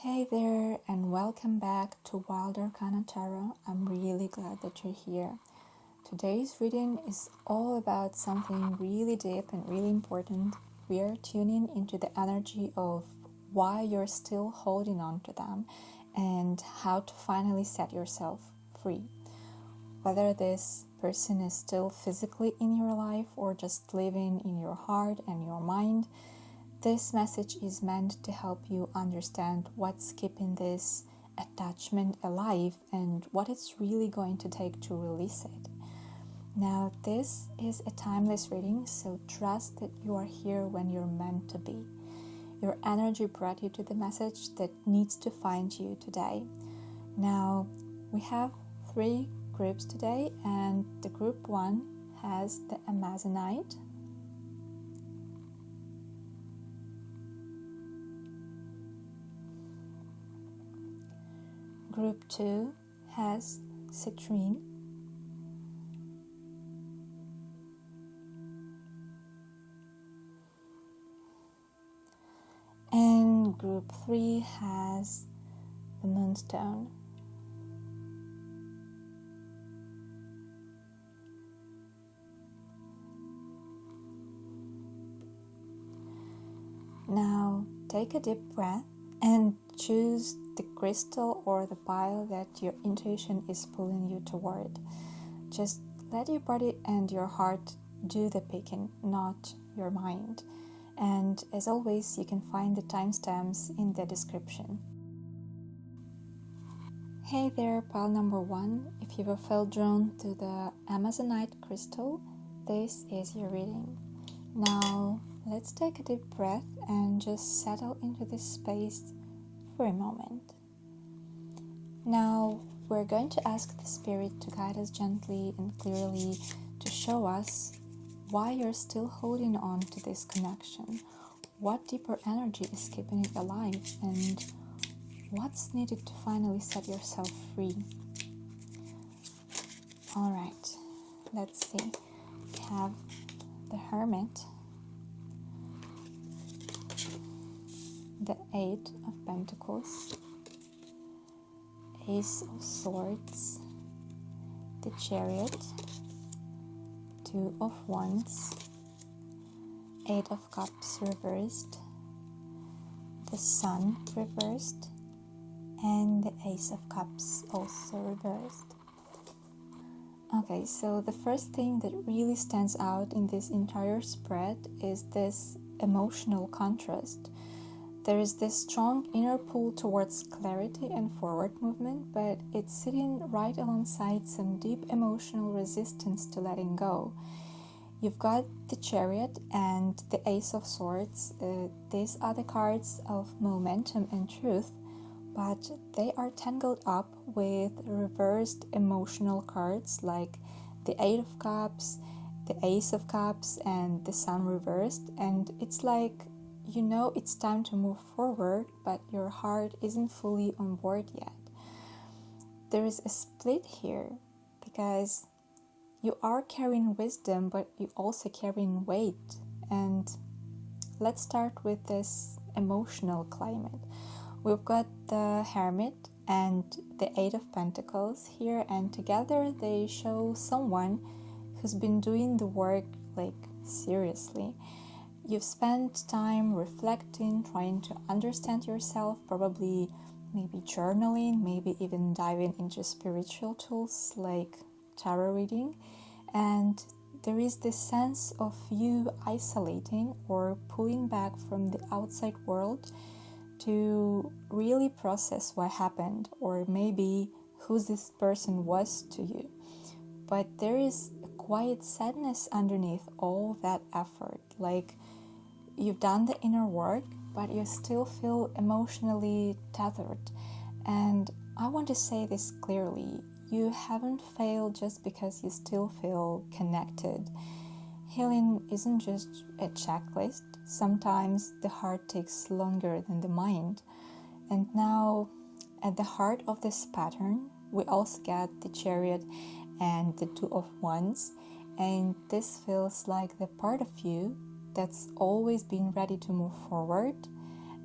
Hey there, and welcome back to Wild Arcana Tarot. I'm really glad that you're here. Today's reading is all about something really deep and really important. We are tuning into the energy of why you're still holding on to them and how to finally set yourself free. Whether this person is still physically in your life or just living in your heart and your mind, this message is meant to help you understand what's keeping this attachment alive and what it's really going to take to release it. Now, this is a timeless reading, so trust that you are here when you're meant to be. Your energy brought you to the message that needs to find you today. Now, we have 3 groups today, and the group 1 has the Amazonite. Group 2 has Citrine. And group 3 has the Moonstone. Now take a deep breath and choose the crystal or the pile that your intuition is pulling you toward. Just let your body and your heart do the picking, not your mind. And as always, you can find the timestamps in the description. Hey there, pile number 1. If you felt drawn to the Amazonite crystal, this is your reading. Now, let's take a deep breath and just settle into this space for a moment. Now, we're going to ask the Spirit to guide us gently and clearly to show us why you're still holding on to this connection, what deeper energy is keeping it alive, and what's needed to finally set yourself free. Alright, let's see. We have the Hermit, the 8 of Pentacles, Ace of Swords, the Chariot, 2 of Wands, 8 of Cups reversed, the Sun reversed, and the Ace of Cups also reversed. Okay, so the first thing that really stands out in this entire spread is this emotional contrast. There is this strong inner pull towards clarity and forward movement, but it's sitting right alongside some deep emotional resistance to letting go. You've got the Chariot and the Ace of Swords. These are the cards of momentum and truth, but they are tangled up with reversed emotional cards like the 8 of Cups, the Ace of Cups, and the Sun reversed, and it's like, you know it's time to move forward, but your heart isn't fully on board yet. There is a split here because you are carrying wisdom, but you also carrying weight. And let's start with this emotional climate. We've got the Hermit and the 8 of Pentacles here, and together they show someone who's been doing the work seriously. You've spent time reflecting, trying to understand yourself, probably maybe journaling, maybe even diving into spiritual tools like tarot reading. And there is this sense of you isolating or pulling back from the outside world to really process what happened, or maybe who this person was to you. But there is a quiet sadness underneath all that effort. Like, you've done the inner work, but you still feel emotionally tethered. And I want to say this clearly. You haven't failed just because you still feel connected. Healing isn't just a checklist. Sometimes the heart takes longer than the mind. And now, at the heart of this pattern, we also get the Chariot and the 2 of Wands. And this feels like the part of you that's always been ready to move forward,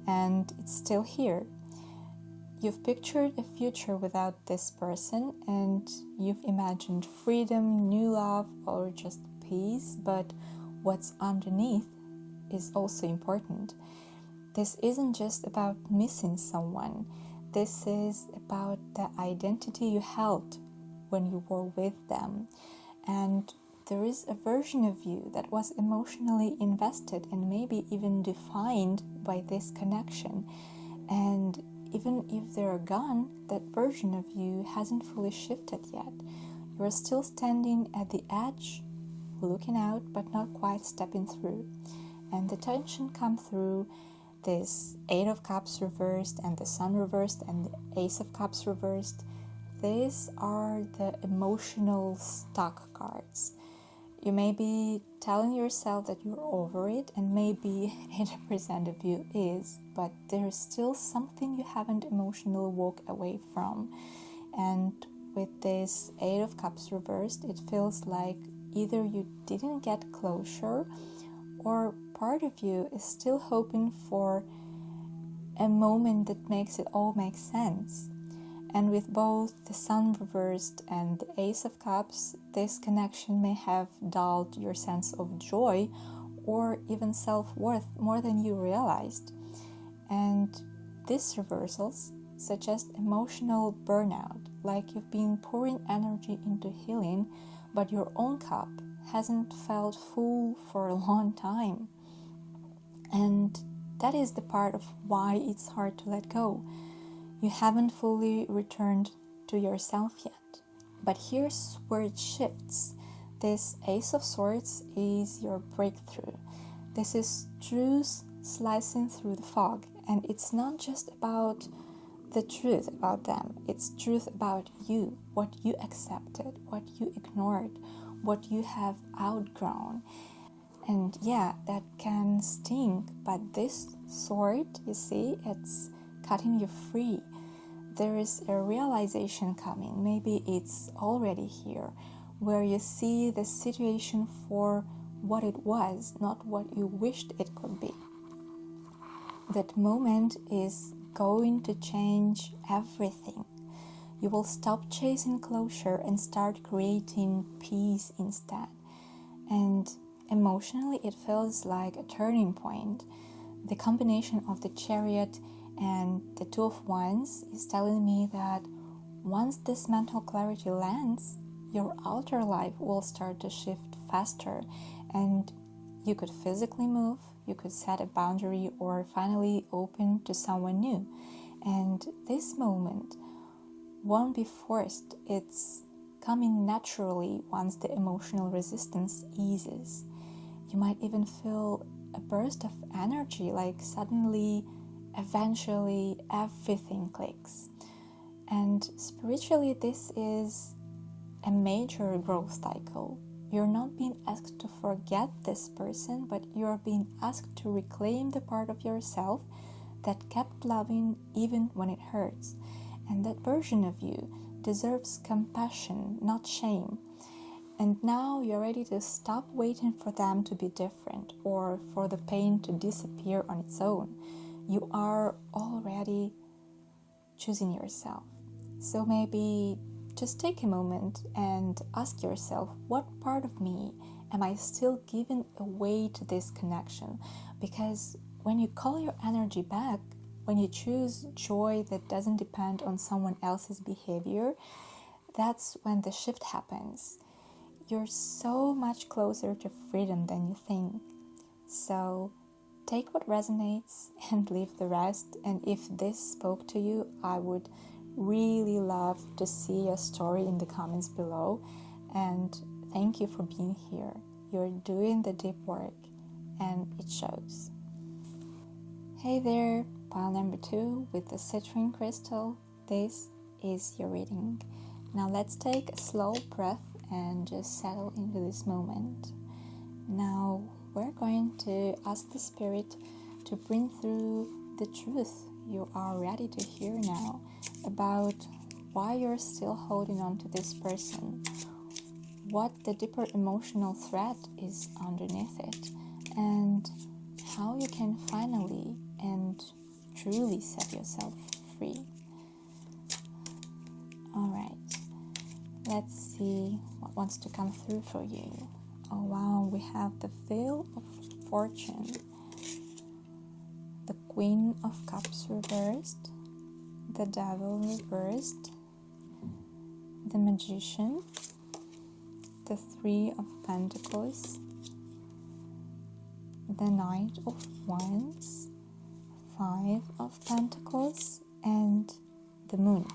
and it's still here. You've pictured a future without this person, and you've imagined freedom, new love, or just peace, but what's underneath is also important. This isn't just about missing someone. This is about the identity you held when you were with them. And there is a version of you that was emotionally invested and maybe even defined by this connection. And even if they're gone, that version of you hasn't fully shifted yet. You're still standing at the edge, looking out, but not quite stepping through. And the tension comes through this 8 of Cups reversed and the Sun reversed and the Ace of Cups reversed. These are the emotional stuck cards. You may be telling yourself that you're over it, and maybe 80% of you is, but there's still something you haven't emotionally walked away from. And with this 8 of Cups reversed, it feels like either you didn't get closure, or part of you is still hoping for a moment that makes it all make sense. And with both the Sun reversed and the Ace of Cups, this connection may have dulled your sense of joy or even self-worth more than you realized. And these reversals suggest emotional burnout, like you've been pouring energy into healing, but your own cup hasn't felt full for a long time. And that is the part of why it's hard to let go. You haven't fully returned to yourself yet. But here's where it shifts. This Ace of Swords is your breakthrough. This is truth slicing through the fog. And it's not just about the truth about them. It's truth about you, what you accepted, what you ignored, what you have outgrown. And yeah, that can sting. But this sword, you see, it's cutting you free. There is a realization coming, maybe it's already here, where you see the situation for what it was, not what you wished it could be. That moment is going to change everything. You will stop chasing closure and start creating peace instead. And emotionally, it feels like a turning point. The combination of the Chariot and the Two of Wands is telling me that once this mental clarity lands, your outer life will start to shift faster, and you could physically move, you could set a boundary, or finally open to someone new. And this moment won't be forced, it's coming naturally once the emotional resistance eases. You might even feel a burst of energy, like suddenly, eventually, everything clicks. And spiritually, this is a major growth cycle. You're not being asked to forget this person, but you're being asked to reclaim the part of yourself that kept loving even when it hurts. And that version of you deserves compassion, not shame. And now you're ready to stop waiting for them to be different or for the pain to disappear on its own. You are already choosing yourself. So maybe just take a moment and ask yourself, what part of me am I still giving away to this connection? Because when you call your energy back, when you choose joy that doesn't depend on someone else's behavior, that's when the shift happens. You're so much closer to freedom than you think. So take what resonates and leave the rest. And if this spoke to you, I would really love to see your story in the comments below. And thank you for being here. You're doing the deep work, and it shows. Hey there, pile number 2 with the citrine crystal. This is your reading. Now let's take a slow breath and just settle into this moment. Now we're going to ask the spirit to bring through the truth you are ready to hear now about why you're still holding on to this person, what the deeper emotional thread is underneath it, and how you can finally and truly set yourself free. Let's see what wants to come through for you. Oh wow, we have the Wheel of Fortune, the Queen of Cups reversed, the Devil reversed, the Magician, the Three of Pentacles, the Knight of Wands, Five of Pentacles, and the Moon.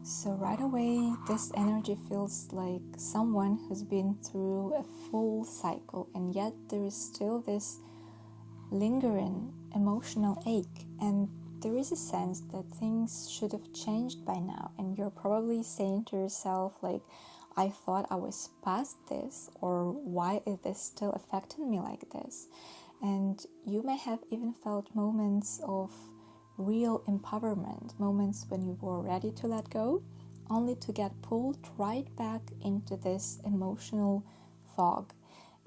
So right away, this energy feels like someone who's been through a full cycle, and yet there is still this lingering emotional ache, and there is a sense that things should have changed by now, and you're probably saying to yourself like, I thought I was past this, or why is this still affecting me like this? And you may have even felt moments of real empowerment, moments when you were ready to let go, only to get pulled right back into this emotional fog.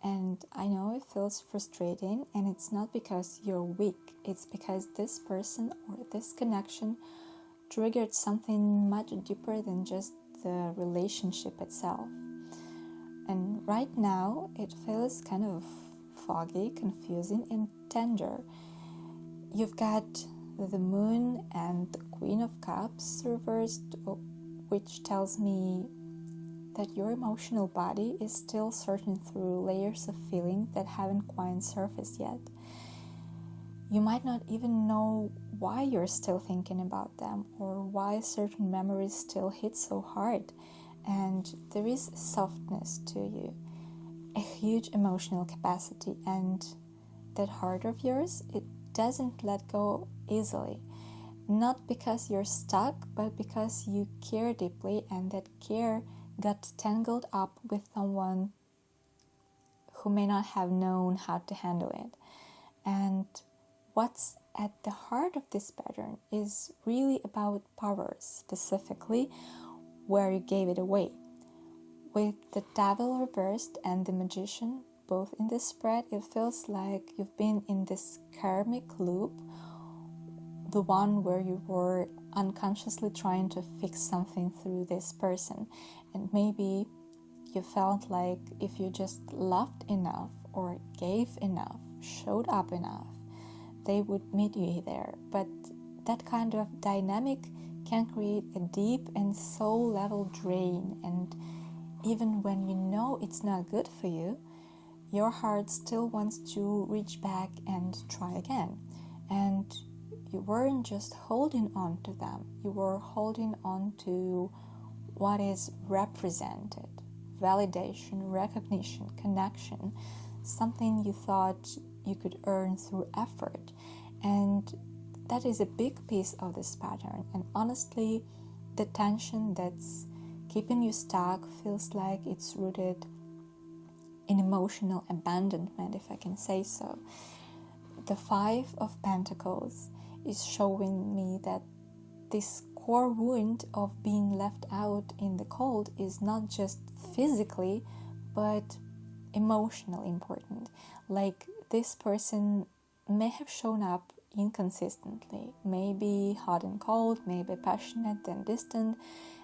And I know it feels frustrating, and it's not because you're weak, it's because this person or this connection triggered something much deeper than just the relationship itself. And right now it feels kind of foggy, confusing, and tender. You've got the Moon and the Queen of Cups reversed, which tells me that your emotional body is still sorting through layers of feeling that haven't quite surfaced yet. You might not even know why you're still thinking about them, or why certain memories still hit so hard. And there is softness to you, a huge emotional capacity, and that heart of yours, it doesn't let go easily. Not because you're stuck, but because you care deeply, and that care got tangled up with someone who may not have known how to handle it. And what's at the heart of this pattern is really about power, specifically where you gave it away. With the Devil reversed and the Magician both in this spread, it feels like you've been in this karmic loop, the one where you were unconsciously trying to fix something through this person. And maybe you felt like if you just loved enough or gave enough, showed up enough, they would meet you there. But that kind of dynamic can create a deep and soul level drain, and even when you know it's not good for you, your heart still wants to reach back and try again. And you weren't just holding on to them, you were holding on to what is represented: validation, recognition, connection, something you thought you could earn through effort. And that is a big piece of this pattern. And honestly, the tension that's keeping you stuck feels like it's rooted in emotional abandonment, if I can say so. The Five of Pentacles is showing me that this core wound of being left out in the cold is not just physically, but emotionally important. Like, this person may have shown up inconsistently, maybe hot and cold, maybe passionate and distant,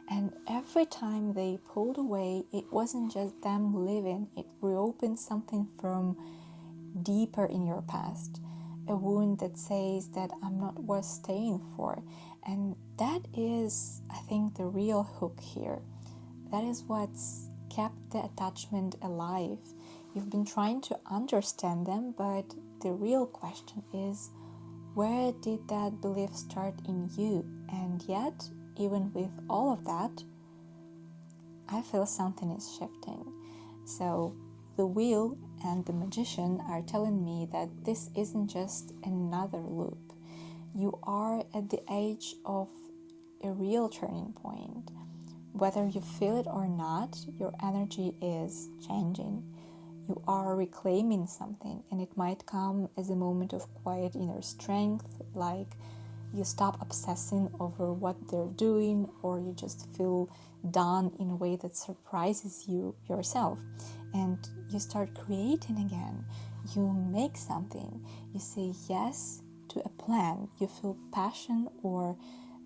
and every time they pulled away, it wasn't just them leaving, it reopened something from deeper in your past, a wound that says that I'm not worth staying for. And that is, I think, the real hook here. That is what's kept the attachment alive. You've been trying to understand them, but the real question is, where did that belief start in you? And yet, even with all of that, I feel something is shifting. So the Wheel and the Magician are telling me that this isn't just another loop. You are at the edge of a real turning point. Whether you feel it or not, your energy is changing. You are reclaiming something, and it might come as a moment of quiet inner strength, like you stop obsessing over what they're doing, or you just feel done in a way that surprises you yourself, and you start creating again. You make something, you say yes to a plan, you feel passion or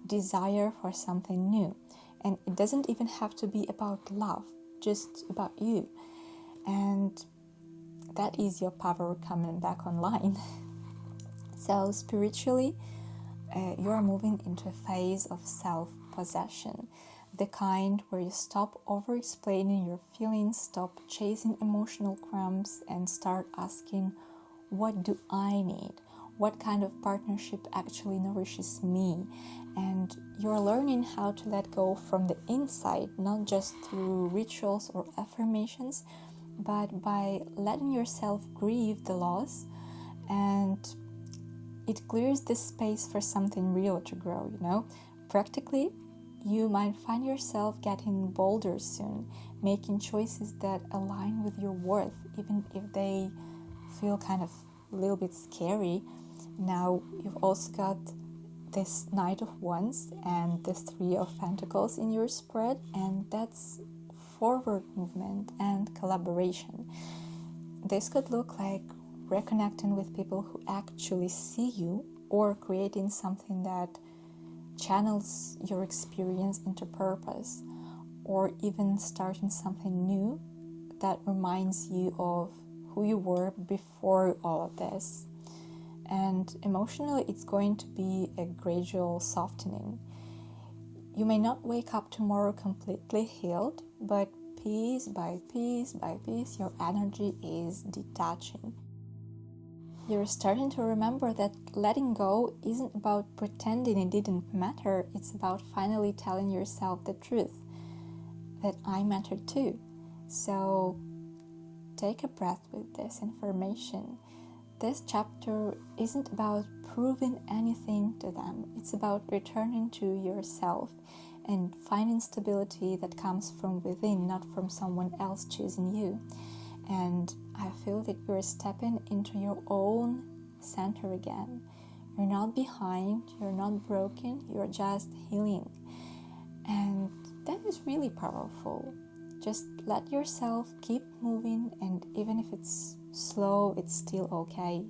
desire for something new. And it doesn't even have to be about love, just about you. And that is your power coming back online. So spiritually, you are moving into a phase of self-possession, the kind where you stop over-explaining your feelings, stop chasing emotional crumbs, and start asking, what do I need? What kind of partnership actually nourishes me? And you're learning how to let go from the inside, not just through rituals or affirmations, but by letting yourself grieve the loss, and it clears the space for something real to grow, you know? Practically, you might find yourself getting bolder soon, making choices that align with your worth, even if they feel kind of a little bit scary. Now, you've also got this Knight of Wands and the Three of Pentacles in your spread, and that's forward movement and collaboration. This could look like reconnecting with people who actually see you, or creating something that channels your experience into purpose, or even starting something new that reminds you of who you were before all of this. And emotionally, it's going to be a gradual softening. You may not wake up tomorrow completely healed, but piece by piece by piece, your energy is detaching. You're starting to remember that letting go isn't about pretending it didn't matter. It's about finally telling yourself the truth, that I matter too. So take a breath with this information. This chapter isn't about proving anything to them. It's about returning to yourself and finding stability that comes from within, not from someone else choosing you. And I feel that you're stepping into your own center again. You're not behind, you're not broken, you're just healing. And that is really powerful. Just let yourself keep moving, and even if it's slow, it's still okay.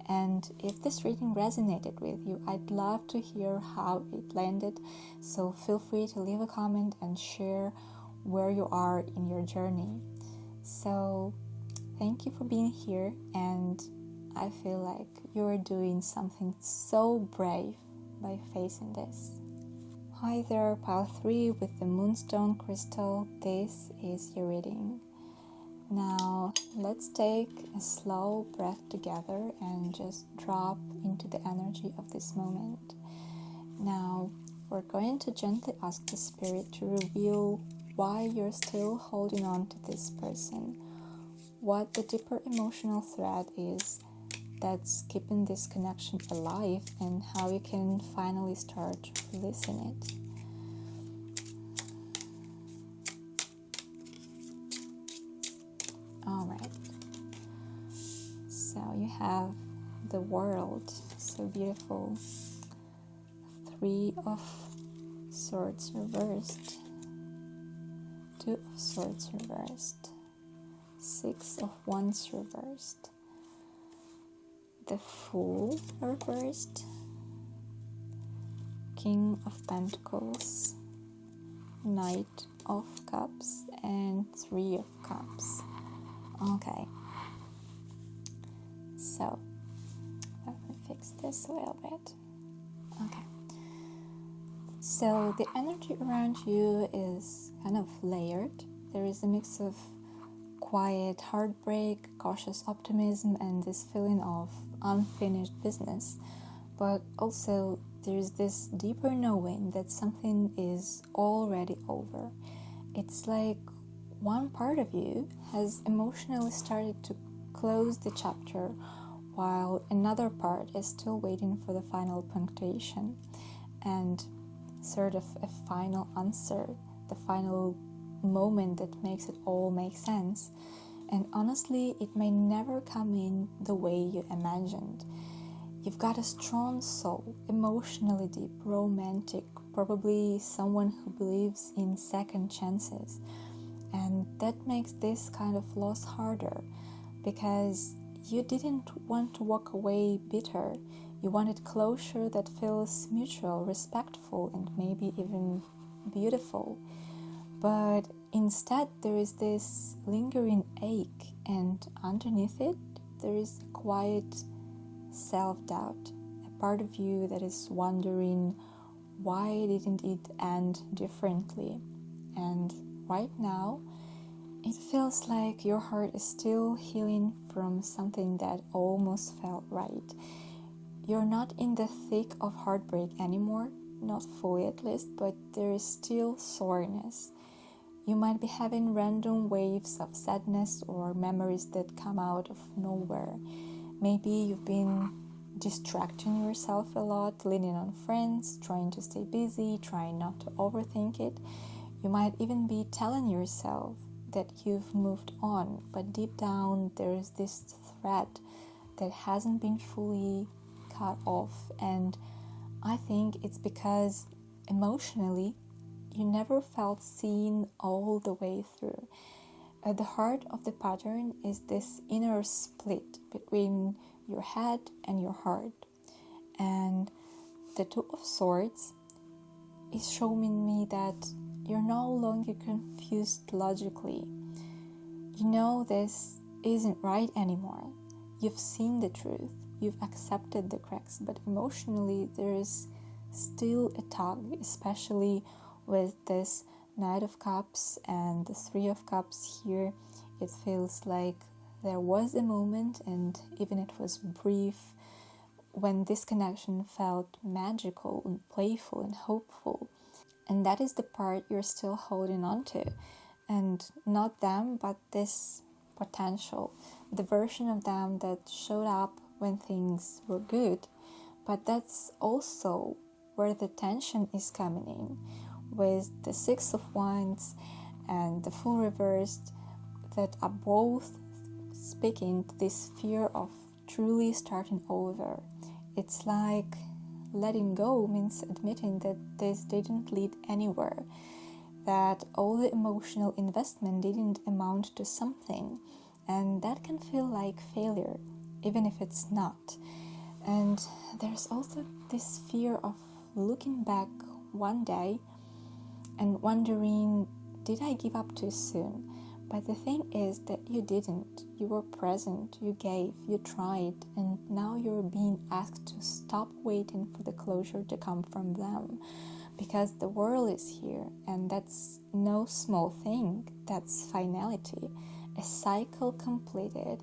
And if this reading resonated with you, I'd love to hear how it landed. So feel free to leave a comment and share where you are in your journey. So thank you for being here, and I feel like you're doing something so brave by facing this. Hi there, pile 3 with the Moonstone crystal. This is your reading. Now let's take a slow breath together and just drop into the energy of this moment. Now we're going to gently ask the spirit to reveal why you're still holding on to this person, what the deeper emotional thread is that's keeping this connection alive, and how you can finally start releasing it. Alright, so you have the World, so beautiful. 3 of Swords reversed, 2 of Swords reversed, 6 of Wands reversed, the Fool reversed, King of Pentacles, Knight of Cups, and 3 of Cups. Okay, so let me fix this a little bit. Okay, so the energy around you is kind of layered. There is a mix of quiet heartbreak, cautious optimism, and this feeling of unfinished business. But also there's this deeper knowing that something is already over. It's like one part of you has emotionally started to close the chapter, while another part is still waiting for the final punctuation and sort of a final answer, the final moment that makes it all make sense. And honestly, it may never come in the way you imagined. You've got a strong soul, emotionally deep, romantic, probably someone who believes in second chances. And that makes this kind of loss harder, because you didn't want to walk away bitter. You wanted closure that feels mutual, respectful, and maybe even beautiful. But instead there is this lingering ache, and underneath it there is a quiet self-doubt, a part of you that is wondering, why didn't it end differently? And right now it feels like your heart is still healing from something that almost felt right. You're not in the thick of heartbreak anymore, not fully at least, but there is still soreness. You might be having random waves of sadness or memories that come out of nowhere. Maybe you've been distracting yourself a lot, leaning on friends, trying to stay busy, trying not to overthink it. You might even be telling yourself that you've moved on, but deep down there's this thread that hasn't been fully cut off. And I think it's because emotionally you never felt seen all the way through. At the heart of the pattern is this inner split between your head and your heart. And the Two of Swords is showing me that you're no longer confused logically. You know this isn't right anymore. You've seen the truth. You've accepted the cracks. But emotionally, there is still a tug, especially with this Knight of Cups and the Three of Cups here. It feels like there was a moment, and even it was brief, when this connection felt magical and playful and hopeful. And that is the part you're still holding on to. And not them, but this potential, the version of them that showed up when things were good. But that's also where the tension is coming in, with the Six of Wands and the Fool reversed, that are both speaking to this fear of truly starting over. It's like letting go means admitting that this didn't lead anywhere, that all the emotional investment didn't amount to something, and that can feel like failure, even if it's not. And there's also this fear of looking back one day and wondering, did I give up too soon? But the thing is that you didn't. You were present, you gave, you tried, and now you're being asked to stop waiting for the closure to come from them. Because the world is here, and that's no small thing. That's finality, a cycle completed.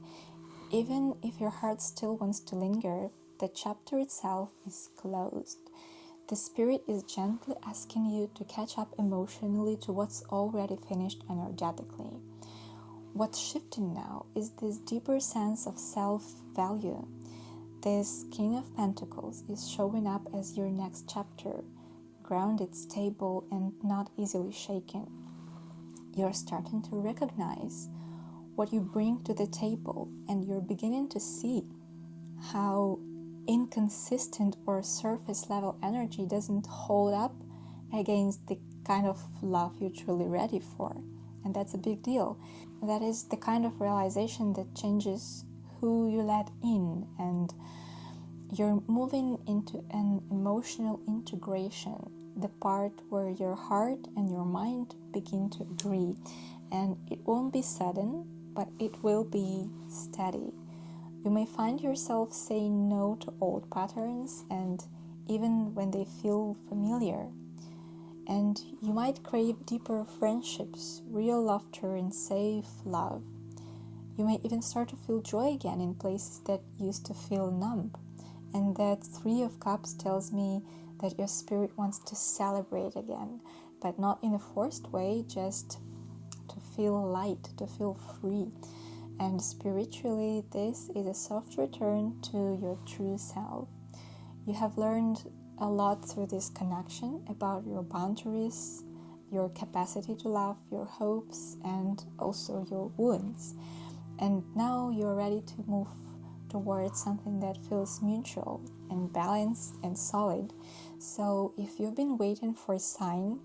Even if your heart still wants to linger, the chapter itself is closed. The spirit is gently asking you to catch up emotionally to what's already finished energetically. What's shifting now is this deeper sense of self-value. This King of Pentacles is showing up as your next chapter, grounded, stable, and not easily shaken. You're starting to recognize what you bring to the table, and you're beginning to see how inconsistent or surface level energy doesn't hold up against the kind of love you're truly ready for. And that's a big deal. That is the kind of realization that changes who you let in, and you're moving into an emotional integration, the part where your heart and your mind begin to agree. And it won't be sudden, but it will be steady. You may find yourself saying no to old patterns, and even when they feel familiar. And you might crave deeper friendships, real laughter, and safe love. You may even start to feel joy again in places that used to feel numb. And that Three of Cups tells me that your spirit wants to celebrate again, but not in a forced way, just to feel light, to feel free. And spiritually, this is a soft return to your true self. You have learned a lot through this connection about your boundaries, your capacity to love, your hopes, and also your wounds. And now you're ready to move towards something that feels mutual and balanced and solid. So if you've been waiting for a sign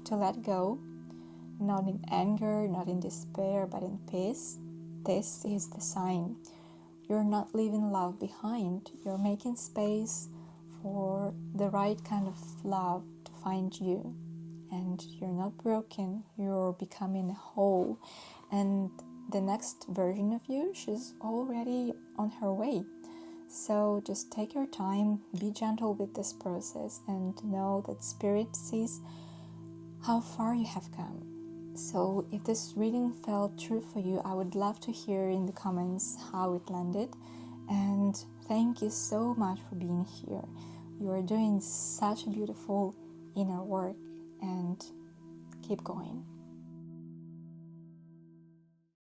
to let go, not in anger, not in despair, but in peace, this is the sign. You're not leaving love behind. You're making space for the right kind of love to find you. and you're not broken. You're becoming whole, and the next version of you, she's already on her way. So just take your time, be gentle with this process, and know that Spirit sees how far you have come. So if this reading felt true for you, I would love to hear in the comments how it landed. And thank you so much for being here. You are doing such a beautiful inner work, and keep going.